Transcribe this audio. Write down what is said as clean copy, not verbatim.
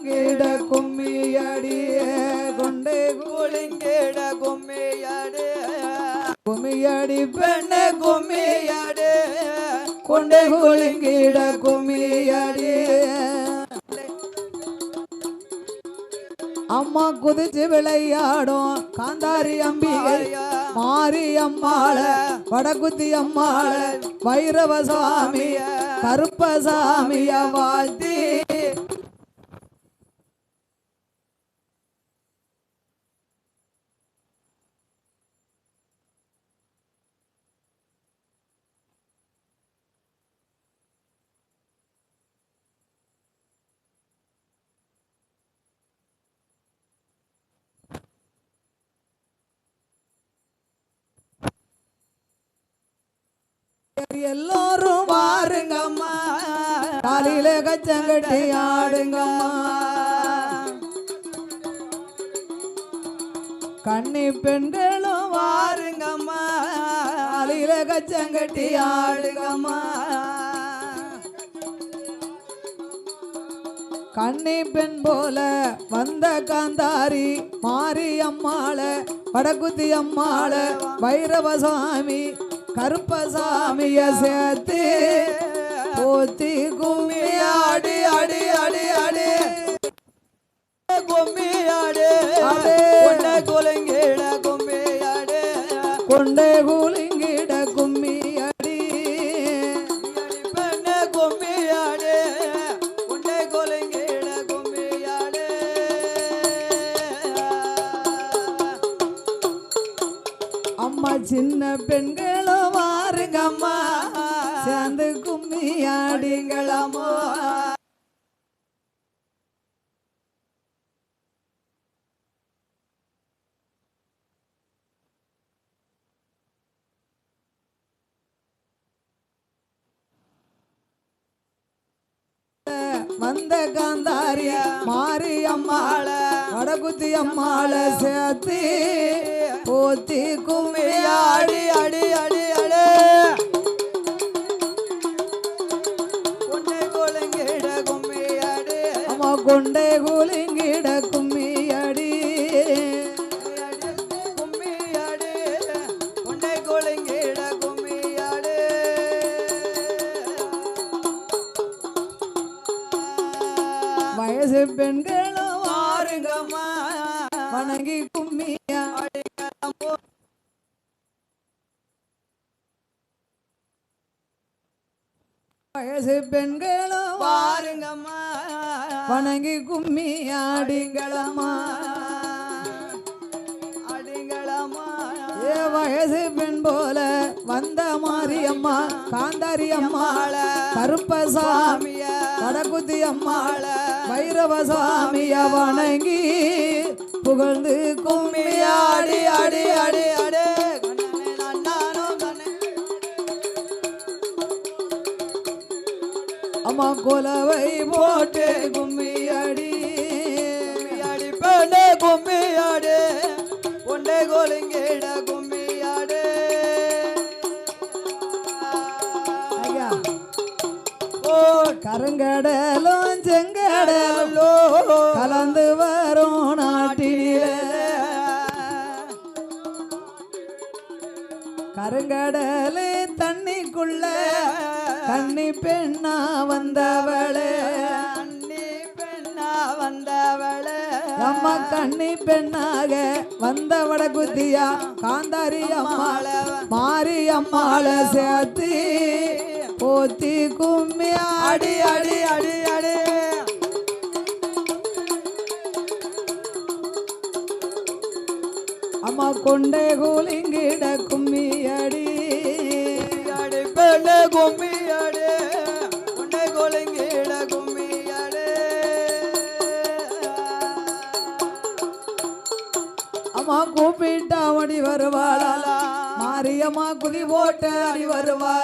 குலுங்கிட கும்மியடியே கொண்டே குலுங்கிட கும்மியடி கும்மியடி பெண்ணே கும்மியடி கொண்டே குலுங்கிட கும்மியடி அம்மா குதிச்சு விளையாடும் காந்தாரி அம்பிகை மாரி அம்மாள வடகுத்தி அம்மாள வைரவசாமிய கருப்பசாமிய வாழ்த்தி எல்லோரும் வாருங்கம்மா காலையில கச்சங்கட்டி ஆடுங்கம்மா கண்ணி பெண்களும் வாருங்கம்மா காலையில கச்சங்கட்டி ஆடுங்கம்மா கண்ணி பெண் போல வந்த காந்தாரி மாரி அம்மாள வடகுத்தி அம்மாள வைரவசாமி கருப்பசாமிய சேர்த்து போத்தி கும்மி ஆடி அடி அடி அடி கும்மி ஆடு கொண்டே குலுங்கிட கும்மி ஆடு கொண்டே குலுங்கிட கும்மி அடி பெண்ணே கும்மி ஆடு கொண்டே குலுங்கிட கும்மி ஆடு அம்மா சின்ன பெண்களும் வாருங்கம்மா சேர்ந்து கும்மி ஆடிங்களம்மா வந்த காந்தாரிய மாரி அம்மாள வடகுத்தி அம்மாள சேர்த்து போத்தி கும்மி ஆடி அடி அடி அடி கொண்டே குலுங்கிட கும்மி அடி அம்மா கொண்டே குலுங்கிட கும்மி அடி கும்மி அடி கொண்டே குலுங்கிட கும்மி அடி வயசு பெண்களும் வாருங்கம்மா வணங்கி கும்மியா வயசு பெண்களும் வாருங்கம்மா வணங்கி கும்மி ஆடிங்களம்மா ஆடிங்களம்மா ஏ வயசு பெண் போல வந்த மாரியம்மா காந்தாரி அம்மாள கருப்பசாமிய வடகுத்தி அம்மாள வைரவசாமிய வணங்கி புகழ்ந்து கும்மி ஆடி அடி அடி அடி அம்மா கொலவை போட்டு கும்மி அடி அடி பெண்ணே கும்மி ஆடு கொண்டே கோலிங்கிட கும்மி ஆடு கருங்கடலும் செங்கடலோ கலந்து வரும் நாட்டில கருங்கடலு தண்ணிக்குள்ள கண்ணி பெண்ணா வந்தவளே கண்ணி பெண்ணா வந்தவளே அம்மா கண்ணி பெண்ணாக வந்தவட குத்தியா காந்தாரி அம்மாள மாரி அம்மாள சேர்த்து போத்தி கும்மி ஆடி அடி அடி அடி அம்மா கொண்டே கூலிங்கிட கும்மி அடி அடி பெண்ணே கும்மி அடி கொண்டே கூலிங்கிட கும்மி அடி அம்மா கூப்பிட்டா அடி வருவாளா மாரியம்மா குதி போட்ட அடி வருவா